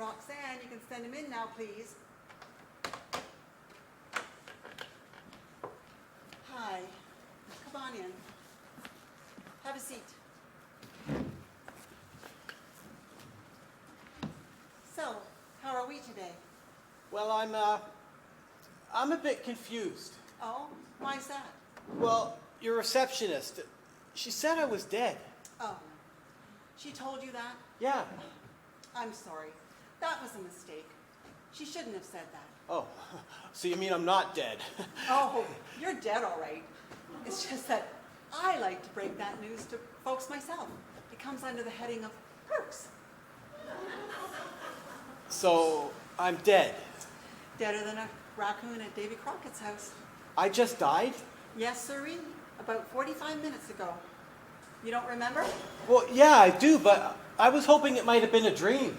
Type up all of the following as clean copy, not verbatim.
Roxanne, you can send him in now, please. Hi. Come on in. Have a seat. So, how are we today? Well, I'm a bit confused. Oh, why is that? Well, your receptionist, she said I was dead. Oh, she told you that? Yeah. I'm sorry. That was a mistake. She shouldn't have said that. Oh, so you mean I'm not dead? Oh, you're dead all right. It's just that I like to break that news to folks myself. It comes under the heading of perks. So, I'm dead. Deader than a raccoon at Davy Crockett's house. I just died? Yes, sirree. About 45 minutes ago. You don't remember? Well, yeah, I do, but I was hoping it might have been a dream.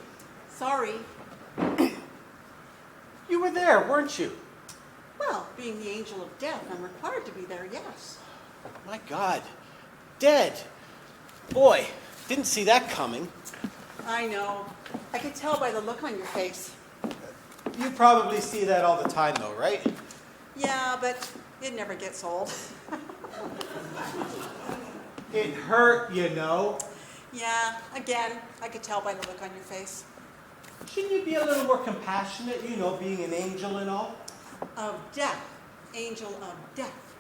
Sorry. You were there, weren't you? Well, being the angel of death, I'm required to be there, yes. My God. Dead. Boy, didn't see that coming. I know. I could tell by the look on your face. You probably see that all the time, though, right? Yeah, but it never gets old. It hurt, you know. Yeah, again, I could tell by the look on your face. Shouldn't you be a little more compassionate, you know, being an angel and all? Of death. Angel of death.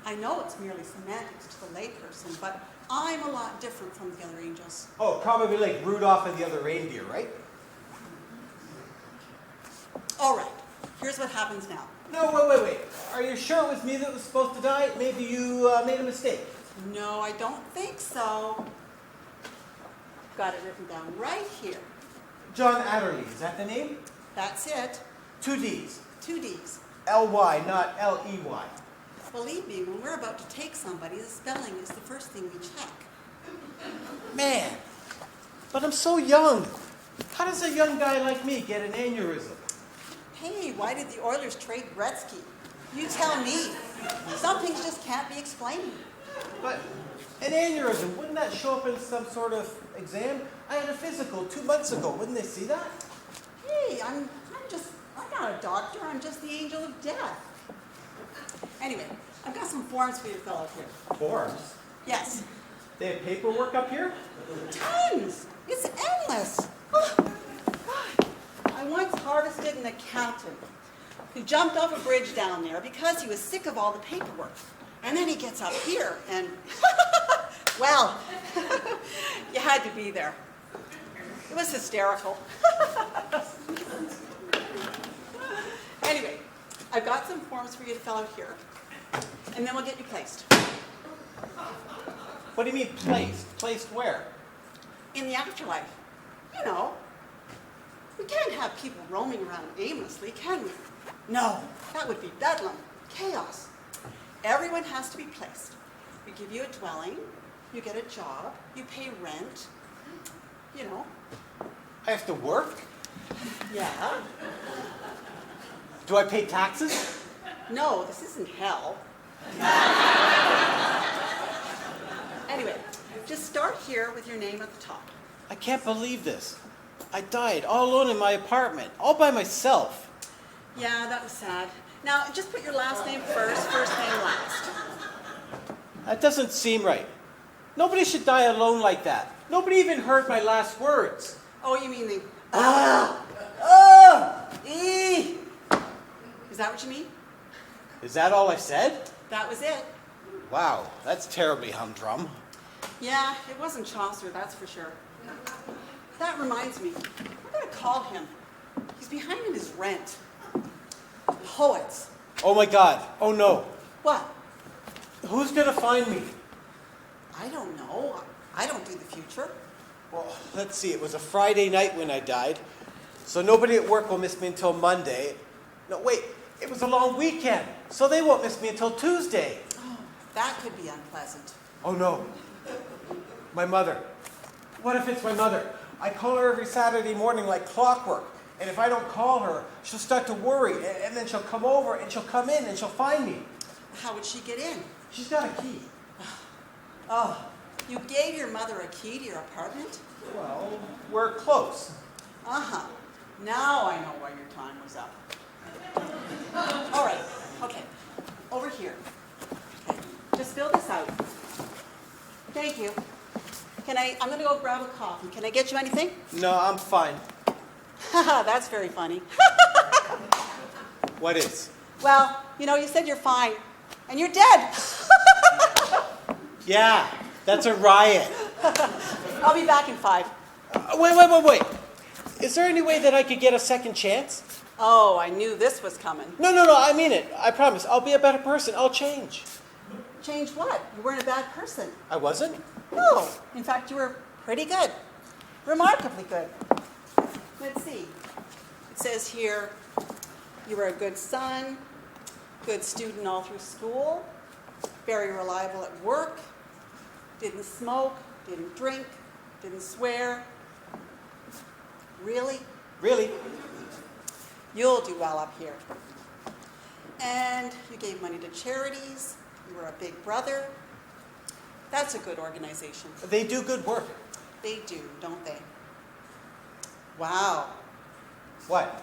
I know it's merely semantics to the layperson, but I'm a lot different from the other angels. Oh, probably like Rudolph and the other reindeer, right? All right, here's what happens now. No, wait. Are you sure it was me that was supposed to die? Maybe you made a mistake. No, I don't think so. Got it written down right here. John Adderley, is that the name? That's it. 2 D's. 2 D's. L-Y, not L-E-Y. Believe me, when we're about to take somebody, the spelling is the first thing we check. Man, but I'm so young. How does a young guy like me get an aneurysm? Hey, why did the Oilers trade Gretzky? You tell me. Some things just can't be explained. But an aneurysm, wouldn't that show up in some sort of exam? I had a physical 2 months ago. Wouldn't they see that? Hey, I'm not a doctor. I'm just the angel of death. Anyway, I've got some forms for you to fill out here. Forms? Yes. They have paperwork up here? Tons. It's endless. Oh, God. I once harvested an accountant who jumped off a bridge down there because he was sick of all the paperwork. And then he gets up here and, well, you had to be there. It was hysterical. Anyway, I've got some forms for you to fill out here, and then we'll get you placed. What do you mean placed? Placed where? In the afterlife. You know, we can't have people roaming around aimlessly, can we? No, that would be bedlam, chaos. Everyone has to be placed. We give you a dwelling, you get a job, you pay rent, you know. I have to work? Yeah. Do I pay taxes? No, this isn't hell. Anyway, just start here with your name at the top. I can't believe this. I died all alone in my apartment, all by myself. Yeah, that was sad. Now, just put your last name first, first name last. That doesn't seem right. Nobody should die alone like that. Nobody even heard my last words. Oh, you mean the E. Is that what you mean? Is that all I said? That was it. Wow, that's terribly humdrum. Yeah, it wasn't Chaucer, that's for sure. That reminds me, we're going to call him. He's behind in his rent. Poets. Oh my God, oh no. What? Who's gonna find me? I don't know. I don't do the future. Well, let's see, it was a Friday night when I died, so nobody at work will miss me until Monday. No, wait, it was a long weekend, so they won't miss me until Tuesday. Oh, that could be unpleasant. Oh no, my mother. What if it's my mother? I call her every Saturday morning like clockwork, and if I don't call her, she'll start to worry, and then she'll come over, and she'll come in, and she'll find me. How would she get in? She's got a key. Oh, you gave your mother a key to your apartment? Well, we're close. Uh-huh. Now I know why your time was up. All right, okay. Over here. Okay, just fill this out. Thank you. I'm going to go grab a coffee. Can I get you anything? No, I'm fine. Haha, that's very funny. What is? Well, you said you're fine, and you're dead. Yeah, that's a riot. I'll be back in 5. Wait. Is there any way that I could get a second chance? Oh, I knew this was coming. No, I mean it. I promise. I'll be a better person. I'll change. Change what? You weren't a bad person. I wasn't? No. In fact, you were pretty good. Remarkably good. Let's see. It says here, you were a good son, good student all through school, very reliable at work, didn't smoke, didn't drink, didn't swear. Really? Really? You'll do well up here. And you gave money to charities. You were a big brother. That's a good organization. They do good work. They do, don't they? Wow. What?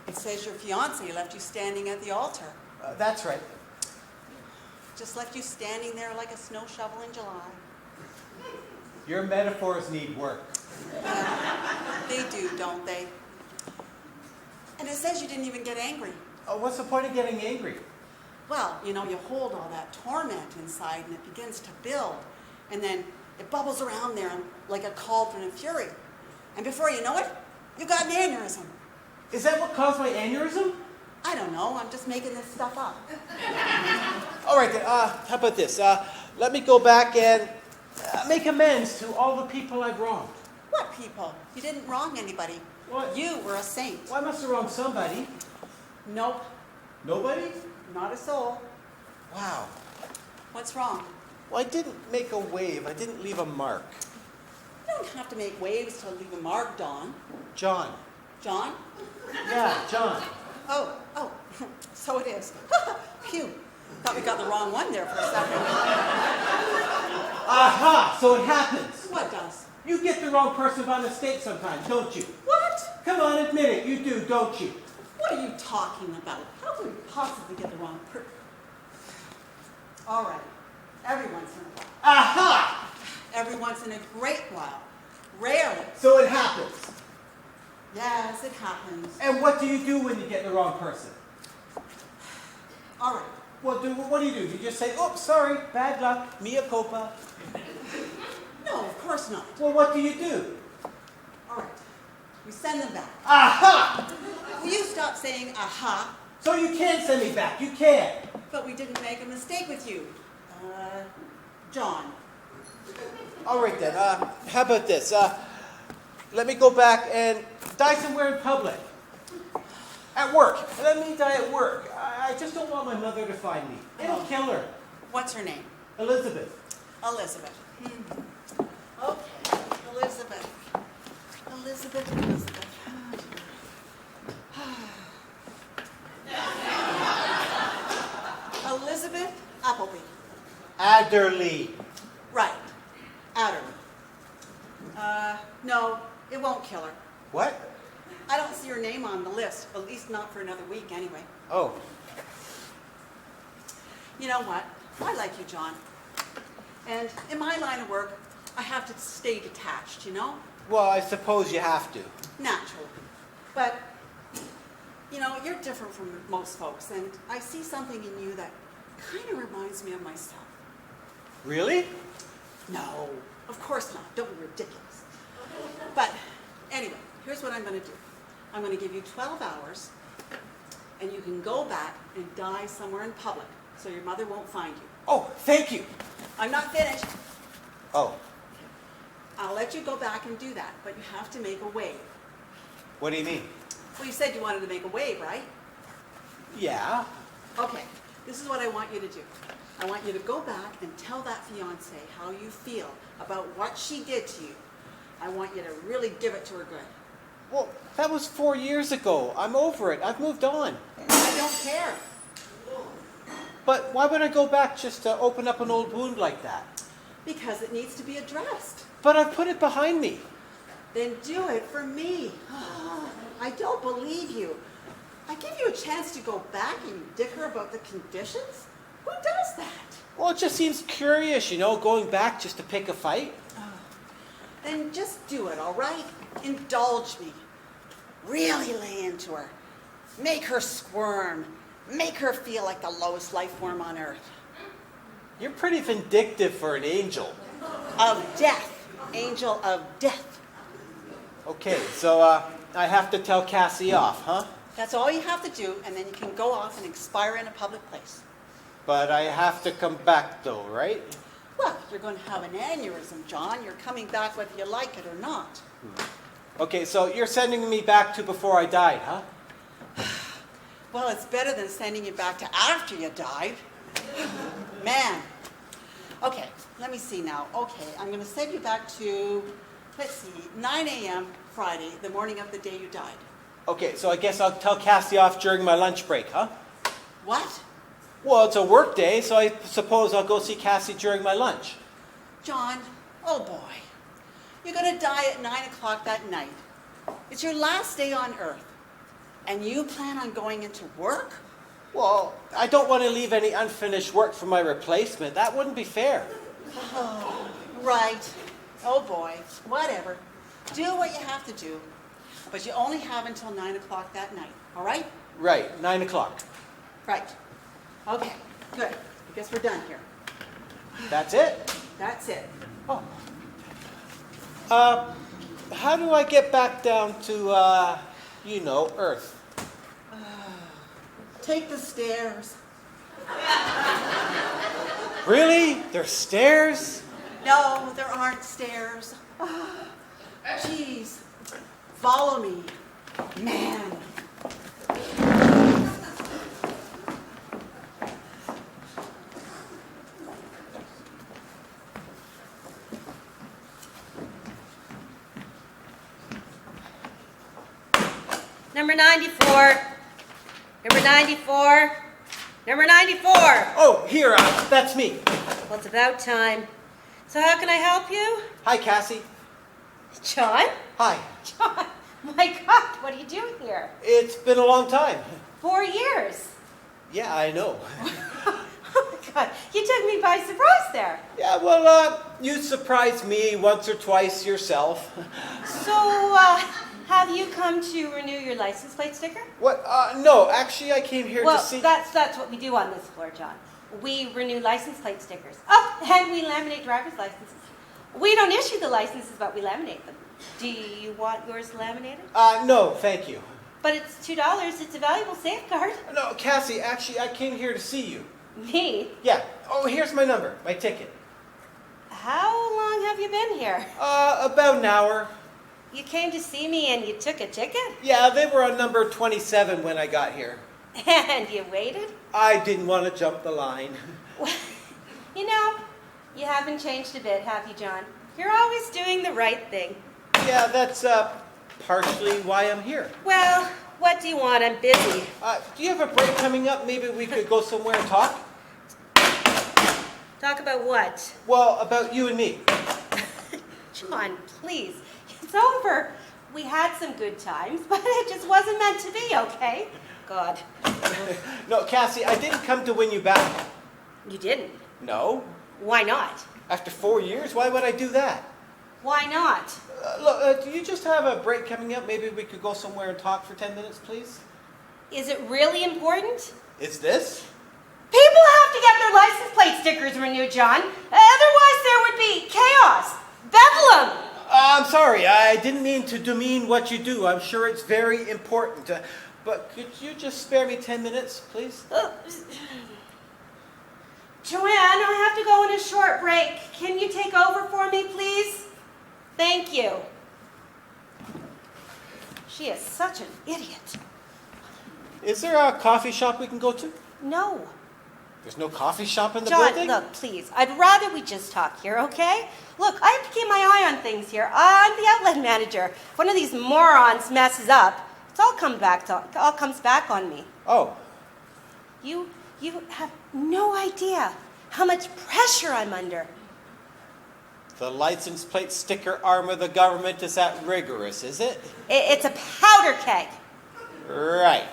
It says your fiancé left you standing at the altar. That's right. Just left you standing there like a snow shovel in July. Your metaphors need work. Yeah, they do, don't they? And it says you didn't even get angry. What's the point of getting angry? Well, you hold all that torment inside and it begins to build. And then it bubbles around there like a cauldron of fury. And before you know it, you got an aneurysm. Is that what caused my aneurysm? I don't know. I'm just making this stuff up. All right, then. How about this? Let me go back and make amends to all the people I've wronged. What people? You didn't wrong anybody. What? You were a saint. Well, I must have wronged somebody. Nope. Nobody? Not a soul. Wow. What's wrong? Well, I didn't make a wave. I didn't leave a mark. You don't have to make waves to leave a mark, Don. John. John? Yeah, John. Oh, so it is. Phew. Thought we got the wrong one there for a second. Aha! So it happens. What does? You get the wrong person by mistake sometimes, don't you? What? Come on, admit it. You do, don't you? What are you talking about? How could we possibly get the wrong person? All right. Every once in a while. Aha! Every once in a great while. Rarely. So it happens. Yes, it happens. And what do you do when you get the wrong person? All right. Well, what do? You just say, "Oops, sorry, bad luck, mea culpa"? No, of course not. Well, what do you do? All right. We send them back. Aha! Will you stop saying aha? So you can send me back. You can. But we didn't make a mistake with you. John. All right then. How about this? Let me go back and die somewhere in public. At work. Let me die at work. I just don't want my mother to find me. It'll kill her. What's her name? Elizabeth. Elizabeth. Okay. Elizabeth. Elizabeth. Elizabeth Appleby. Adderley. Right. Adderley. No, it won't kill her. What? I don't see her name on the list, at least not for another week anyway. Oh. You know what? I like you, John. And in my line of work, I have to stay detached, Well, I suppose you have to. Naturally. But, you're different from most folks, and I see something in you that kind of reminds me of myself. Really? No, of course not. Don't be ridiculous. But anyway, here's what I'm going to do. I'm going to give you 12 hours, and you can go back and die somewhere in public so your mother won't find you. Oh, thank you. I'm not finished. Oh, I'll let you go back and do that, but you have to make a wave. what do you mean? Well, you said you wanted to make a wave, right? Yeah. Okay, this is what I want you to do. I want you to go back and tell that fiancé how you feel about what she did to you. I want you to really give it to her good. Well, that was 4 years ago. I'm over it. I've moved on. I don't care. But why would I go back just to open up an old wound like that? Because it needs to be addressed. But I've put it behind me. Then do it for me. I don't believe you. I give you a chance to go back and dicker about the conditions? Who does that? Well, it just seems curious, going back just to pick a fight. Then just do it, all right? Indulge me. Really lay into her. Make her squirm. Make her feel like the lowest life form on earth. You're pretty vindictive for an angel. Of death. Angel of death. Okay, so I have to tell Cassie off, huh? That's all you have to do, and then you can go off and expire in a public place. But I have to come back though, right? Well, you're going to have an aneurysm, John. You're coming back whether you like it or not. Okay, so you're sending me back to before I died, huh? Well, it's better than sending you back to after you died. Man. Okay, let me see now. Okay, I'm going to send you back to, let's see, 9 a.m. Friday, the morning of the day you died. Okay, so I guess I'll tell Cassie off during my lunch break, huh? What? Well, it's a work day, so I suppose I'll go see Cassie during my lunch. John, oh boy. You're going to die at 9 o'clock that night. It's your last day on Earth. And you plan on going into work? Well, I don't want to leave any unfinished work for my replacement. That wouldn't be fair. Oh, right. Oh boy. Whatever. Do what you have to do. But you only have until 9 o'clock that night. All right? Right, 9 o'clock. Right. Okay, good. I guess we're done here. That's it? That's it. Oh. How do I get back down to, Earth? Take the stairs. Really? There's stairs? No, there aren't stairs. Jeez. Follow me. Man. Number 94. Number 94. Number 94. Oh, here, that's me. Well, it's about time. So how can I help you? Hi, Cassie. John? Hi. John, my God, what are you doing here? It's been a long time. 4 years. Yeah, I know. Oh my God, you took me by surprise there. Yeah, well, you surprised me once or twice yourself. So, have you come to renew your license plate sticker? What? No, actually, I came here Well, to see... that's what we do on this floor, John. We renew license plate stickers. Oh, and we laminate driver's licenses. We don't issue the licenses, but we laminate them. Do you want yours laminated? No, thank you. But it's $2. It's a valuable safeguard. No, Cassie, actually, I came here to see you. Me? Yeah. Oh, here's my number, my ticket. How long have you been here? About an hour. You came to see me and you took a ticket? Yeah, they were on number 27 when I got here. And you waited? I didn't want to jump the line. Well, you haven't changed a bit, have you, John? You're always doing the right thing. Yeah, that's partially why I'm here. Well, what do you want? I'm busy. Do you have a break coming up? Maybe we could go somewhere and talk? Talk about what? Well, about you and me. John, please. It's over. We had some good times, but it just wasn't meant to be, okay? God. No, Cassie, I didn't come to win you back. You didn't? No. Why not? After 4 years, why would I do that? Why not? Look, do you just have a break coming up? Maybe we could go somewhere and talk for 10 minutes, please? Is it really important? Is this? People have to get their license plate stickers renewed, John. Otherwise there would be chaos. Bedlam. I'm sorry, I didn't mean to demean what you do. I'm sure it's very important. But could you just spare me 10 minutes, please? Joanne, I have to go on a short break. Can you take over for me, please? Thank you. She is such an idiot. Is there a coffee shop we can go to? No. There's no coffee shop in the John, building? look, please. I'd rather we just talk here, okay? Look, I have to keep my eye on things here. I'm the outlet manager. If one of these morons messes up, it all comes back on me. Oh. You have no idea how much pressure I'm under. The license plate sticker arm of the government is that rigorous, is it? It's a powder keg. Right.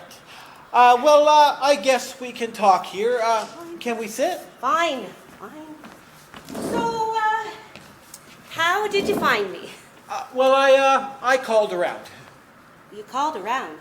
Well, I guess we can talk here. Can we sit? Fine, fine. So, how did you find me? Well, I called around. You called around.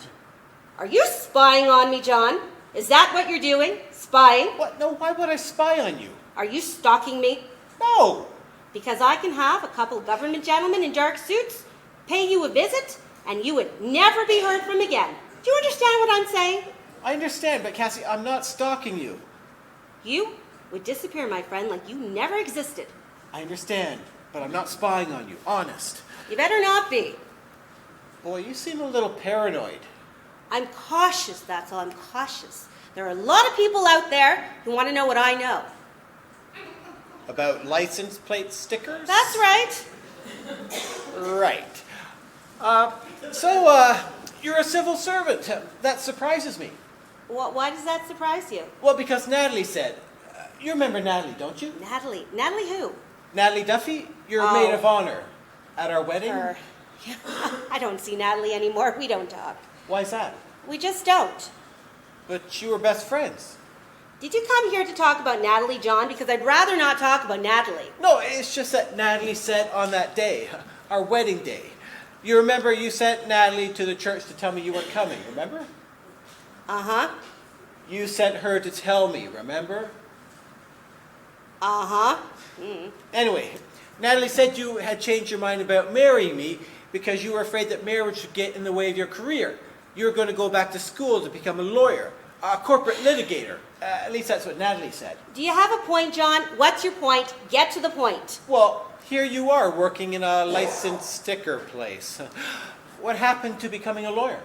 Are you spying on me, John? Is that what you're doing? Spying? What? No, why would I spy on you? Are you stalking me? No. Because I can have a couple of government gentlemen in dark suits pay you a visit, and you would never be heard from again. Do you understand what I'm saying? I understand, but Cassie, I'm not stalking you. You would disappear, my friend, like you never existed. I understand, but I'm not spying on you, honest. You better not be. Boy, you seem a little paranoid. I'm cautious, that's all. I'm cautious. There are a lot of people out there who want to know what I know. About license plate stickers? That's right. Right. You're a civil servant. That surprises me. Why does that surprise you? Well, because Natalie said, you remember Natalie, don't you? Natalie. Natalie who? Natalie Duffy, your Oh. maid of honor at our wedding. Her. I don't see Natalie anymore. We don't talk. Why's that? We just don't. But you were best friends. Did you come here to talk about Natalie, John? Because I'd rather not talk about Natalie. No, it's just that Natalie said on that day, our wedding day. You remember you sent Natalie to the church to tell me you weren't coming, remember? Uh-huh. You sent her to tell me, remember? Uh-huh. Anyway, Natalie said you had changed your mind about marrying me because you were afraid that marriage would get in the way of your career. You were going to go back to school to become a lawyer, a corporate litigator. At least that's what Natalie said. Do you have a point, John? What's your point? Get to the point. Well, here you are working in a licensed sticker place. What happened to becoming a lawyer?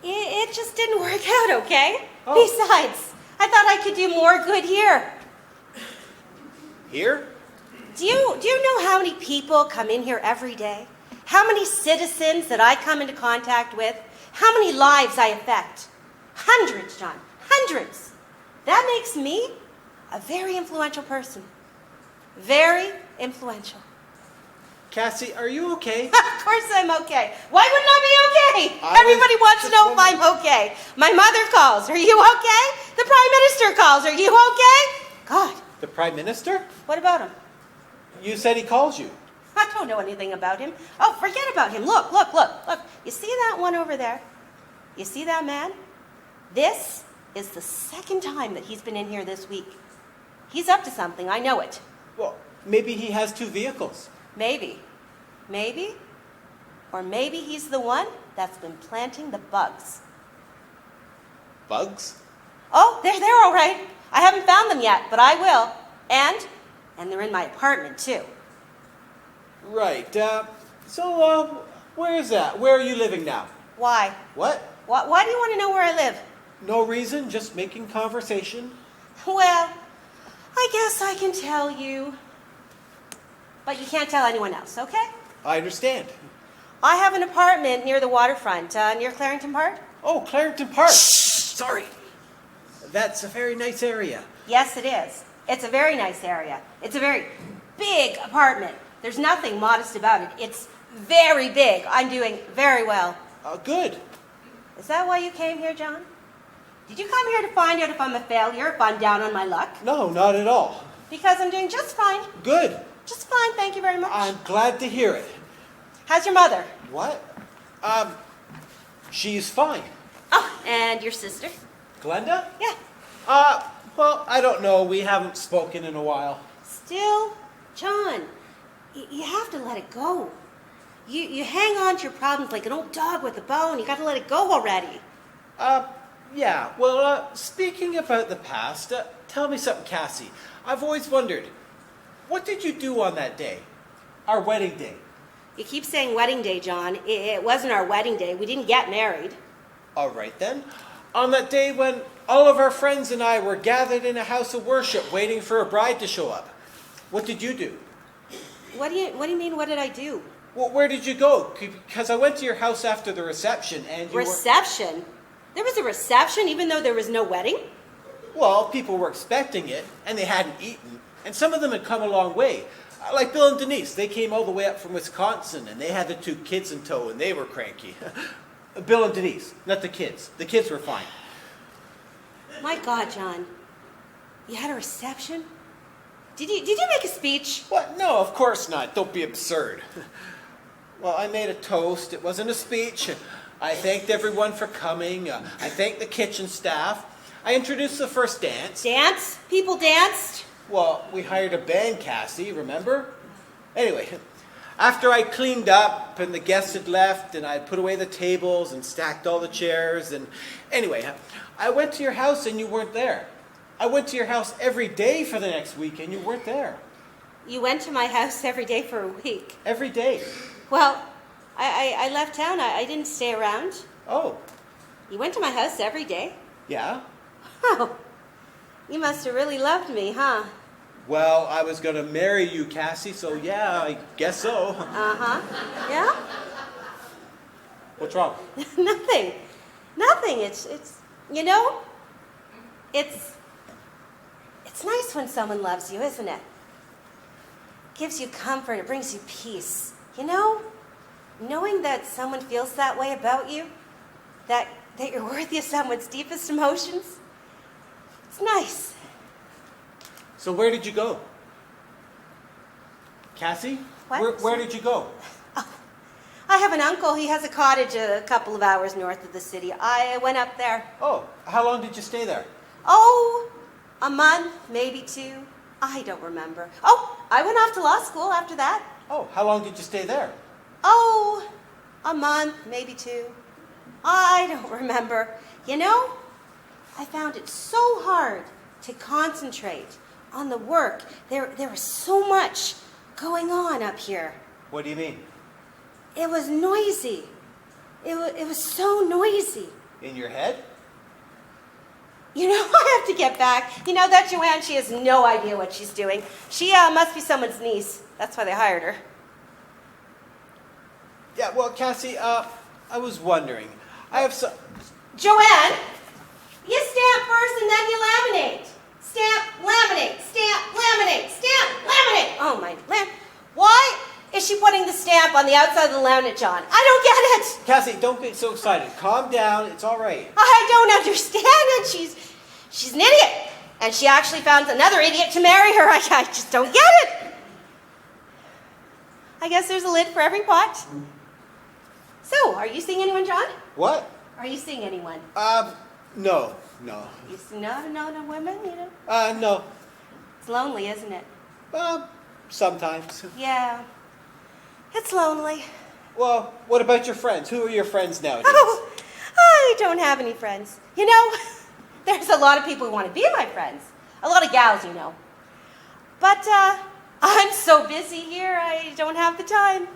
It just didn't work out, okay? Oh. Besides, I thought I could do more good here. Here? Do you know how many people come in here every day? How many citizens that I come into contact with? How many lives I affect? Hundreds, John. Hundreds. That makes me a very influential person. Very influential. Cassie, are you okay? Of course I'm okay. Why wouldn't I be okay? I Everybody was wants to just know if wondering. I'm okay. My mother calls. Are you okay? The Prime Minister calls. Are you okay? God, The Prime Minister? what about him? You said he calls you. I don't know anything about him. Oh, forget about him. Look. You see that one over there? You see that man? This is the second time that he's been in here this week. He's up to something. I know it. Well, maybe he has 2 vehicles. Maybe. Or maybe he's the one that's been planting the bugs. Bugs? Oh, they're all right. I haven't found them yet, but I will. And they're in my apartment, too. Right. Where is that? Where are you living now? Why? What? Why do you want to know where I live? No reason, just making conversation. Well, I guess I can tell you. But you can't tell anyone else, okay? I understand. I have an apartment near the waterfront, near Clarington Park. Oh, Clarington Park. Sorry. That's a very nice area. Yes, it is. It's a very nice area. It's a very big apartment. There's nothing modest about it. It's very big. I'm doing very well. Good. Is that why you came here, John? Did you come here to find out if I'm a failure, if I'm down on my luck? No, not at all. Because I'm doing just fine. Good. Just fine, thank you very much. I'm glad to hear it. How's your mother? What? She's fine. Oh, and your sister? Glenda? Yeah. Well, I don't know. We haven't spoken in a while. Still, John, you have to let it go. You hang on to your problems like an old dog with a bone. You got to let it go already. Yeah. Well, speaking about the past, tell me something, Cassie. I've always wondered, what did you do on that day? Our wedding day. You keep saying wedding day, John. It wasn't our wedding day. We didn't get married. All right, then. On that day when all of our friends and I were gathered in a house of worship waiting for a bride to show up, what did you do? What do you mean, what did I do? Well, where did you go? Because I went to your house after the reception and you Reception? There was a reception even though there was no wedding? Well, people were expecting it and they hadn't eaten. And some of them had come a long way. Like Bill and Denise, they came all the way up from Wisconsin, and they had the 2 kids in tow, and they were cranky. Bill and Denise, not the kids. The kids were fine. My God, John. You had a reception? Did you make a speech? What? No, of course not. Don't be absurd. Well, I made a toast. It wasn't a speech. I thanked everyone for coming. I thanked the kitchen staff. I introduced the first dance. Dance? People danced? Well, we hired a band, Cassie, remember? Anyway, after I cleaned up and the guests had left and I put away the tables and stacked all the chairs and... Anyway, I went to your house and you weren't there. I went to your house every day for the next week and you weren't there. You went to my house every day for a week. Every day. Well, I left town. I didn't stay around. Oh, You went to my house every day? yeah? Oh, you must have really loved me, huh? Well, I was going to marry you, Cassie, so yeah, I guess so. Uh-huh. Yeah? What's wrong? Nothing. Nothing. It's you know, it's nice when someone loves you, isn't it? Gives you comfort, it brings you peace. You know, knowing that someone feels that way about you, that you're worthy of someone's deepest emotions, it's nice. So where did you go? Cassie? What? Where did you go? I have an uncle. He has a cottage a couple of hours north of the city. I went up there. Oh, how long did you stay there? Oh, a month, maybe 2. I don't remember. Oh, I went off to law school after that. Oh, how long did you stay there? Oh, a month, maybe 2. I don't remember. You know, I found it so hard to concentrate on the work. There was so much going on up here. What do you mean? It was noisy. It was so noisy. In your head? You know, I have to get back. You know, that Joanne, she has no idea what she's doing. She must be someone's niece. That's why they hired her. Yeah, well, Cassie, I was wondering. I have some... Joanne, you stamp first and then you laminate. Stamp, laminate, stamp, laminate, stamp, laminate. Oh, my lamp. Why is she putting the stamp on the outside of the laminate, John? I don't get it. Cassie, don't get so excited. Calm down. It's all right. I don't understand it. She's an idiot. And she actually found another idiot to marry her. I just don't get it. I guess there's a lid for every pot. So, are you seeing anyone, John? What? Are you seeing anyone? No. You see no women, you know? No. It's lonely, isn't it? Sometimes. Yeah. It's lonely. Well, what about your friends? Who are your friends nowadays? Oh, I don't have any friends. You know, there's a lot of people who want to be my friends. A lot of gals, you know. But I'm so busy here, I don't have the time.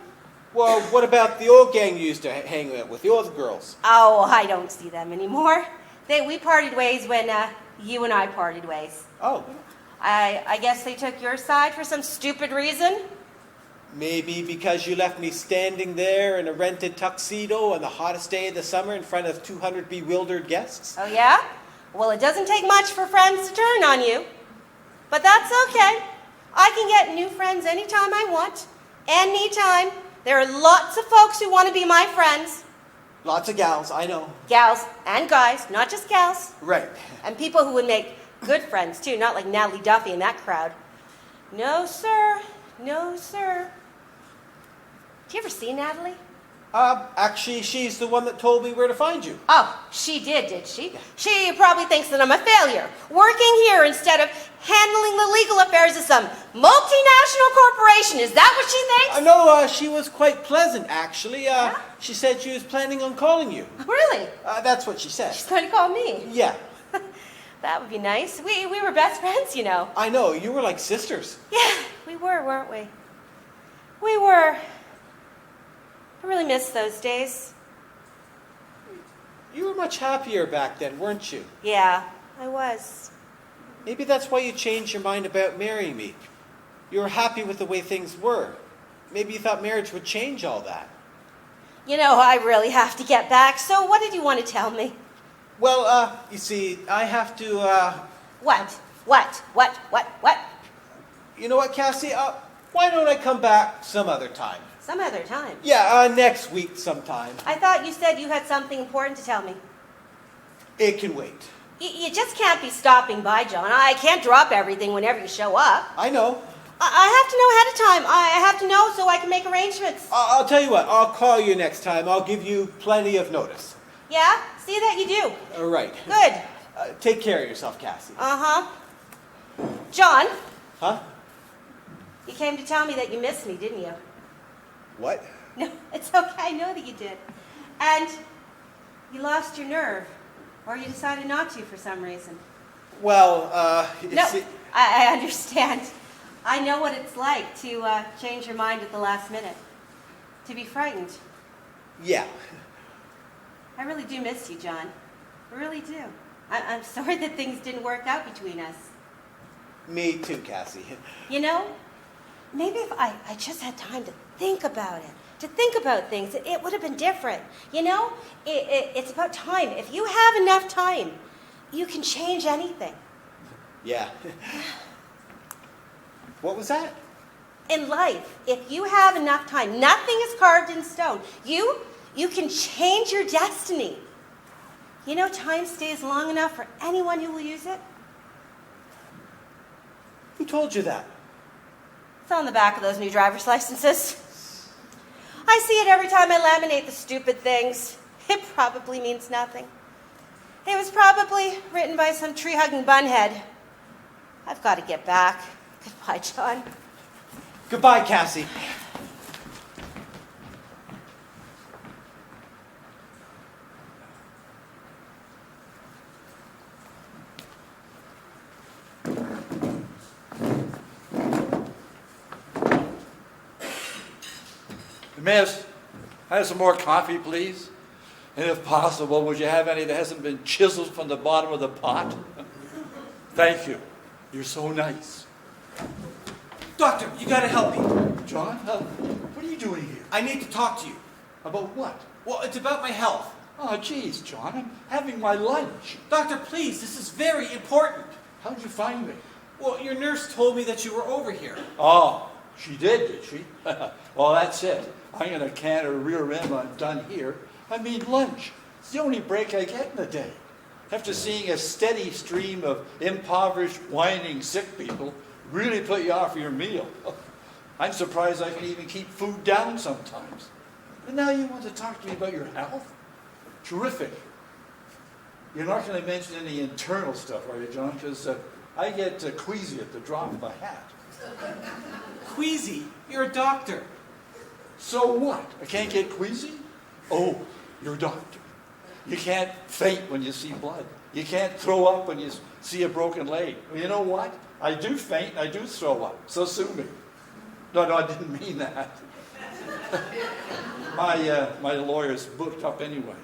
Well, what about the old gang you used to hang out with, the old girls? Oh, I don't see them anymore. We parted ways when you and I parted ways. Oh. I guess they took your side for some stupid reason. Maybe because you left me standing there in a rented tuxedo on the hottest day of the summer in front of 200 bewildered guests? Oh, yeah? Well, it doesn't take much for friends to turn on you. But that's okay. I can get new friends anytime I want. Anytime. There are lots of folks who want to be my friends. Lots of gals, I know. Gals and guys, not just gals. Right. And people who would make good friends, too, not like Natalie Duffy and that crowd. No, sir. No, sir. Did you ever see Natalie? Actually, she's the one that told me where to find you. Oh, she did she? She probably thinks that I'm a failure, working here instead of handling the legal affairs of some multinational corporation. Is that what she thinks? No, she was quite pleasant, actually. Yeah? She said she was planning on calling you. Really? That's what she said. She's going to call me. Yeah. That would be nice. We were best friends, you know. I know. You were like sisters. Yeah, we were, weren't we? We were. I really miss those days. You were much happier back then, weren't you? Yeah, I was. Maybe that's why you changed your mind about marrying me. You were happy with the way things were. Maybe you thought marriage would change all that. You know, I really have to get back, so what did you want to tell me? Well, you see, I have to, What? You know what, Cassie? Why Why don't I come back some other time? Some other time. Yeah, next week sometime. I thought you said you had something important to tell me. It can wait. You just can't be stopping by, John. I can't drop everything whenever you show up. I know. I have to know ahead of time. I have to know so I can make arrangements. I'll tell you what, I'll call you next time. I'll give you plenty of notice. Yeah? See that you do. All right. Good. Take care of yourself, Cassie. Uh-huh. John, Huh? you came to tell me that you missed me, didn't you? What? No, it's okay. I know that you did. And you lost your nerve. Or you decided not to for some reason. Well, No, I understand. I know what it's like to change your mind at the last minute. To be frightened. Yeah. I really do miss you, John. I really do. I'm sorry that things didn't work out between us. Me too, Cassie. You know, maybe if I just had time to think about it, to think about things, it would have been different. You know, it's about time. If you have enough time, you can change anything. Yeah. What was that? In life, if you have enough time, nothing is carved in stone. You can change your destiny. You know, time stays long enough for anyone who will use it. Who told you that? It's on the back of those new driver's licenses. I see it every time I laminate the stupid things. It probably means nothing. It was probably written by some tree-hugging bunhead. I've got to get back. Goodbye, John. Goodbye, Cassie. Miss, have some more coffee, please? And if possible, would you have any that hasn't been chiseled from the bottom of the pot? Thank you. You're so nice. Doctor, you gotta help me. John, what are you doing here? I need to talk to you. About what? Well, it's about my health. Oh, geez, John, I'm having my lunch. Doctor, please, this is very important. How'd you find me? Well, your nurse told me that you were over here. Oh, she did she? Well, that's it. I'm going to can her rear end when I'm done here. I mean lunch. It's the only break I get in a day. After seeing a steady stream of impoverished, whining, sick people really put you off your meal. I'm surprised I can even keep food down sometimes. And now you want to talk to me about your health? Terrific. You're not going to mention any internal stuff, are you, John? Because I get queasy at the drop of a hat. Queasy? You're a doctor. So what? I can't get queasy? Oh, you're a doctor. You can't faint when you see blood. You can't throw up when you see a broken leg. Well, you know what? I do faint, I do throw up. So sue me. No, I didn't mean that. My lawyer's booked up anyway.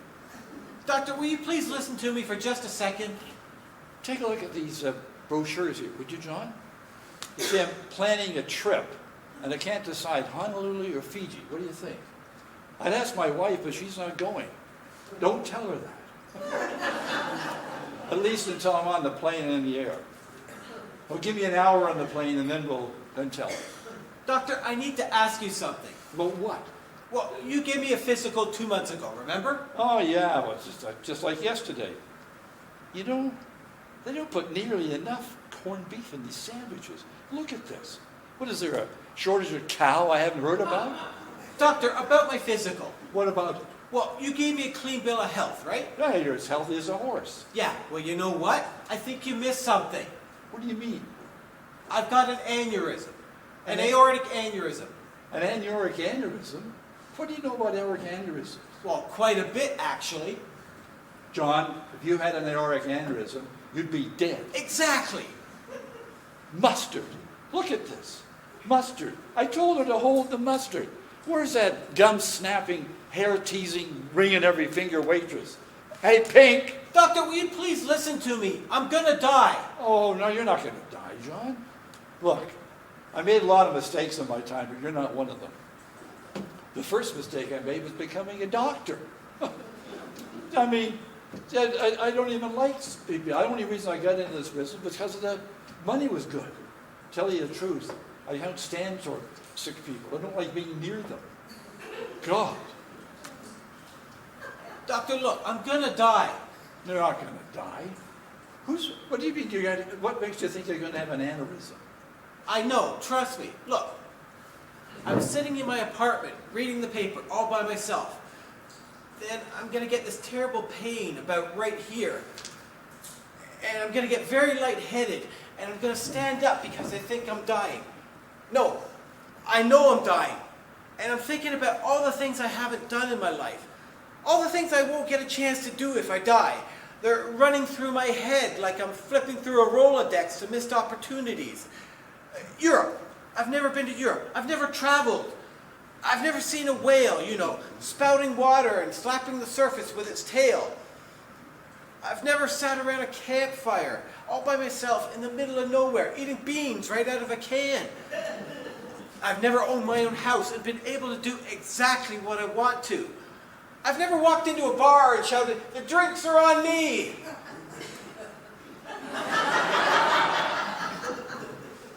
Doctor, will you please listen to me for just a second? Take a look at these brochures here, would you, John? You see, I'm planning a trip, and I can't decide Honolulu or Fiji. What do you think? I'd ask my wife, but she's not going. Don't tell her that. At least until I'm on the plane and in the air. Well, give me an hour on the plane, and then tell her. Doctor, I need to ask you something. Well, what? Well, you gave me a physical 2 months ago, remember? Oh, yeah, well, it's just like yesterday. You know, they don't put nearly enough corned beef in these sandwiches. Look at this. What is there, a shortage of cow I haven't heard about? Doctor, about my physical. What about it? Well, you gave me a clean bill of health, right? Yeah, you're as healthy as a horse. Yeah, well, you know what? I think you missed something. What do you mean? I've got an aneurysm. An An aortic aneurysm. An aneuric aneurysm? What do you know about aortic aneurysms? Well, quite a bit, actually. John, if you had an aortic aneurysm, you'd be dead. Exactly. Mustard. Look at this. Mustard. I told her to hold the mustard. Where's that gum-snapping, hair-teasing, ring-in-every-finger waitress? Hey, Pink! Doctor, will you please listen to me? I'm gonna die. Oh, no, you're not going to die, John. Look, I made a lot of mistakes in my time, but you're not one of them. The first mistake I made was becoming a doctor. I mean, I don't even like people. The only reason I got into this business was because of the money was good. Tell you the truth, I don't stand for sick people. I don't like being near them. God. Doctor, look, I'm gonna die. You're not going to die. What do you mean what makes you think you're going to have an aneurysm? I know, trust me. Look, I was sitting in my apartment reading the paper all by myself. Then I'm going to get this terrible pain about right here. And I'm going to get very lightheaded. And I'm going to stand up because I think I'm dying. No, I know I'm dying. And I'm thinking about all the things I haven't done in my life. All the things I won't get a chance to do if I die. They're running through my head like I'm flipping through a Rolodex to missed opportunities. Europe. I've never been to Europe. I've never traveled. I've never seen a whale, spouting water and slapping the surface with its tail. I've never sat around a campfire all by myself in the middle of nowhere, eating beans right out of a can. I've never owned my own house and been able to do exactly what I want to. I've never walked into a bar and shouted, "The drinks are on me!"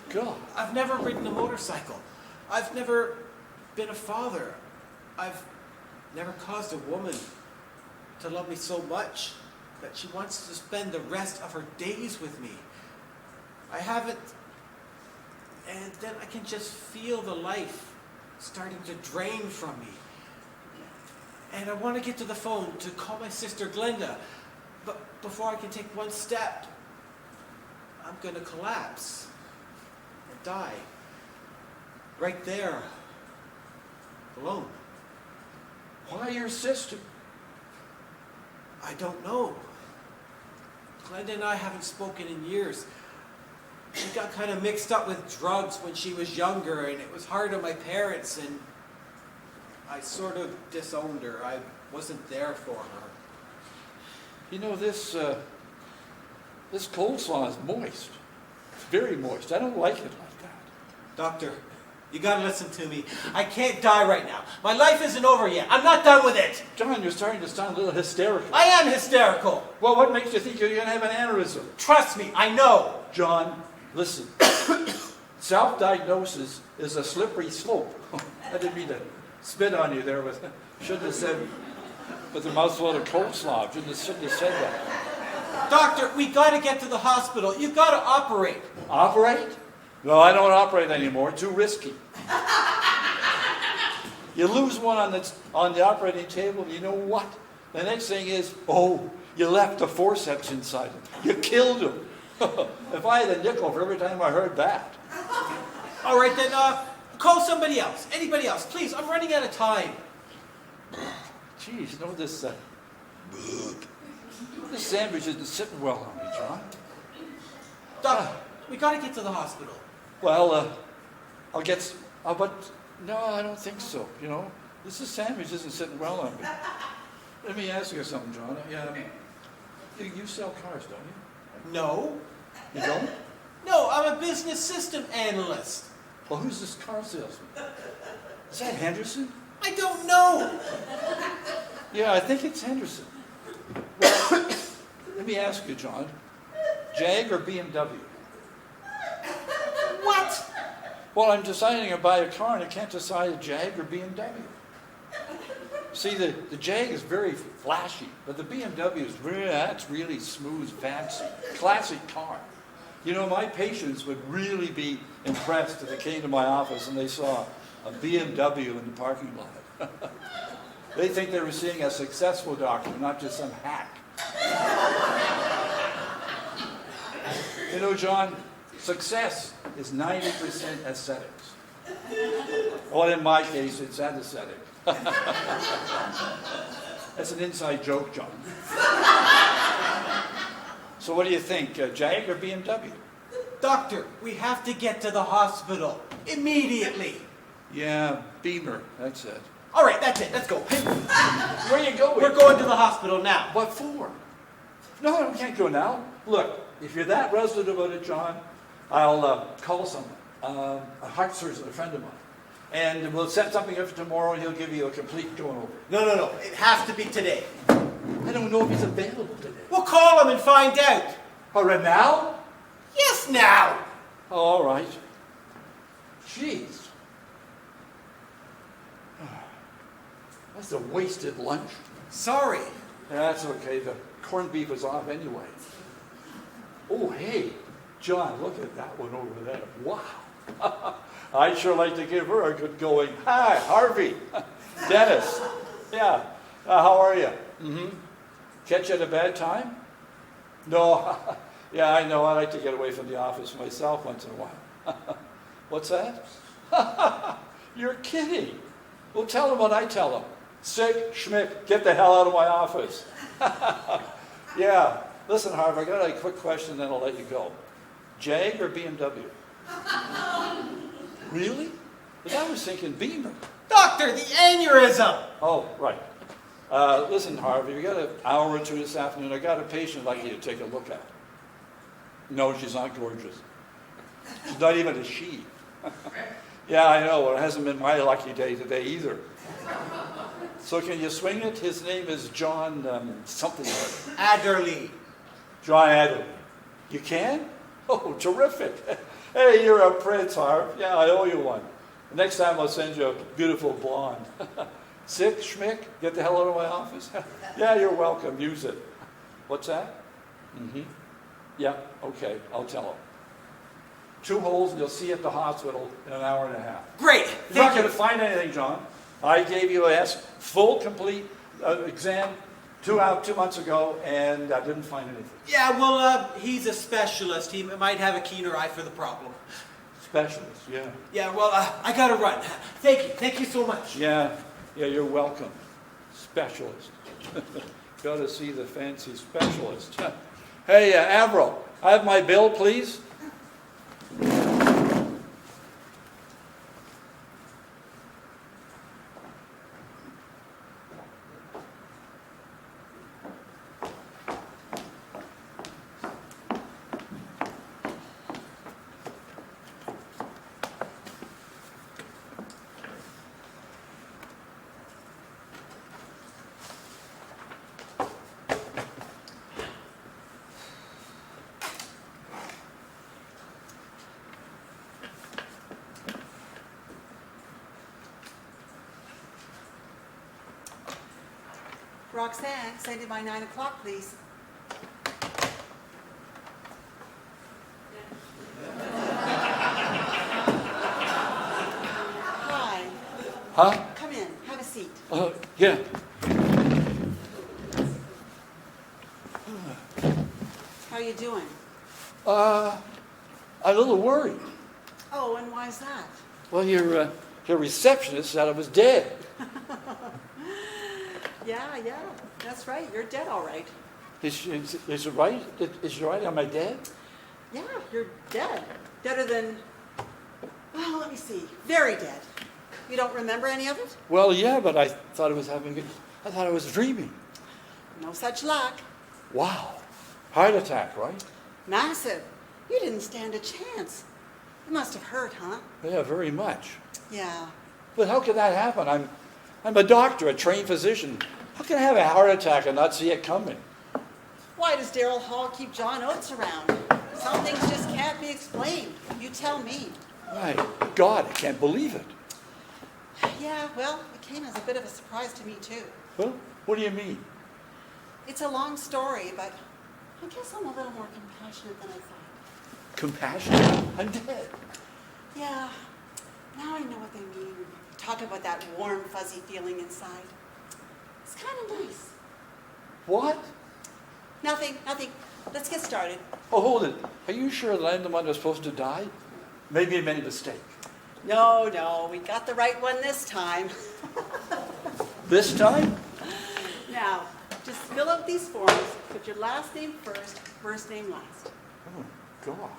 God. I've never ridden a motorcycle. I've never been a father. I've never caused a woman to love me so much that she wants to spend the rest of her days with me. I haven't, and then I can just feel the life starting to drain from me. And I want to get to the phone to call my sister Glenda, but before I can take one step, I'm going to collapse and die. Right there, alone. Why your sister? I don't know. Glenda and I haven't spoken in years. She got kind of mixed up with drugs when she was younger, and it was hard on my parents, and I sort of disowned her. I wasn't there for her. This coleslaw is moist. It's very moist. I don't like it like that. Doctor, you gotta listen to me. I can't die right now. My life isn't over yet. I'm not done with it. John, you're starting to sound a little hysterical. I am hysterical. Well, what makes you think you're going to have an aneurysm? Trust me, I know. John, listen. Self-diagnosis is a slippery slope. I didn't mean to spit on you there. Shouldn't have said with a mouthful of coleslaw. Shouldn't have said that. Doctor, we gotta get to the hospital. You gotta operate. Operate? No, I don't operate anymore. Too risky. You lose one on the operating table, and you know what? The next thing is, you left a forceps inside him. You killed him. If I had a nickel for every time I heard that. All right, then, call somebody else. Anybody else. Please, I'm running out of time. Geez, this sandwich isn't sitting well on me, John. Doc, we gotta get to the hospital. Well, but no, I don't think so. This sandwich isn't sitting well on me. Let me ask you something, John. You sell cars, don't you? No. You don't? No, I'm a business system analyst. Well, who's this car salesman? Is that Henderson? I don't know. Yeah, I think it's Henderson. Well, let me ask you, John. Jag or BMW? What? Well, I'm deciding to buy a car and I can't decide a Jag or BMW. See, the Jag is very flashy, but the BMW is that's really smooth, fancy, classic car. My patients would really be impressed if they came to my office and they saw a BMW in the parking lot. They think they were seeing a successful doctor, not just some hack. John, success is 90% aesthetics. Well, in my case, it's anesthetic. That's an inside joke, John. So what do you think, Jag or BMW? Doctor, we have to get to the hospital. Immediately. Yeah, Beamer, that's it. All right, that's it. Let's go. Where are you going? We're going to the hospital now. What for? No, we can't go now. Look, if you're that resolute about it, John, I'll call someone, a heart surgeon, a friend of mine. And we'll set something up for tomorrow, and he'll give you a complete going over. No. It has to be today. I don't know if he's available today. We'll call him and find out. All right, now? Yes, now. All right. Jeez. That's a wasted lunch. Sorry. That's okay. The corned beef is off anyway. Oh, hey, John, look at that one over there. Wow. I'd sure like to give her a good going. Hi, Harvey. Dennis. Yeah. How are you? Mm-hmm. Catch you at a bad time? No. Yeah, I know. I like to get away from the office myself once in a while. What's that? You're kidding. Well, tell him what I tell him. Sick, schmick, get the hell out of my office. Yeah. Listen, Harv, I got a quick question, then I'll let you go. Jag or BMW? Really? But I was thinking Beamer. Doctor, the aneurysm! Oh, right. Listen, Harvey, you got an hour or two this afternoon. I got a patient I'd like you to take a look at. No, she's not gorgeous. She's not even a she. Yeah, I know. It hasn't been my lucky day today either. So can you swing it? His name is John something. Adderley. John Adderley. You can? Oh, terrific. Hey, you're a prince, Harv. Yeah, I owe you one. Next time I'll send you a beautiful blonde. Sick, schmick, get the hell out of my office? Yeah, you're welcome. Use it. What's that? Mm-hmm. Yeah, okay, I'll tell him. 2 holes and you'll see you at the hospital in an hour and a half. Great. You're not going to find anything, John. I gave you a full, complete exam 2 months ago, and I didn't find anything. Yeah, well, he's a specialist. He might have a keener eye for the problem. Specialist, yeah. Yeah, well, I gotta run. Thank you. Thank you so much. Yeah, you're welcome. Specialist. Got to see the fancy specialist. Hey, Avro, I have my bill, please. Roxanne, send it by 9 o'clock, please. Hi. Huh? Come in. Have a seat. Yeah. How are you doing? A little worried. Oh, and why's that? Well, your receptionist said I was dead. Yeah, that's right. You're dead, all right. Is it right? Is she right? Am I dead? Yeah, you're dead. Deader than, well, let me see. Very dead. You don't remember any of it? Well, yeah, but I thought I was dreaming. No such luck. Wow. Heart attack, right? Massive. You didn't stand a chance. It must have hurt, huh? Yeah, very much. Yeah. But how could that happen? I'm a doctor, a trained physician. How can I have a heart attack and not see it coming? Why does Daryl Hall keep John Oates around? Some things just can't be explained. You tell me. My God, I can't believe it. Yeah, well, it came as a bit of a surprise to me, too. Well, what do you mean? It's a long story, but I guess I'm a little more compassionate than I thought. Compassion? I'm dead. Yeah, now I know what they mean. Talk about that warm, fuzzy feeling inside. It's kind of nice. What? Nothing. Let's get started. Oh, hold it. Are you sure that I'm the one who's supposed to die? Maybe I made a mistake. No, we got the right one this time. This time? Now, just fill out these forms. Put your last name first, first name last. Oh, God.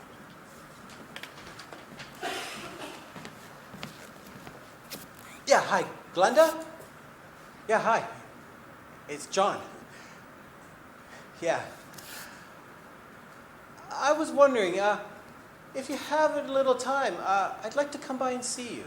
Yeah, hi. Glenda? Yeah, hi. It's John. Yeah. I was wondering, if you have a little time, I'd like to come by and see you.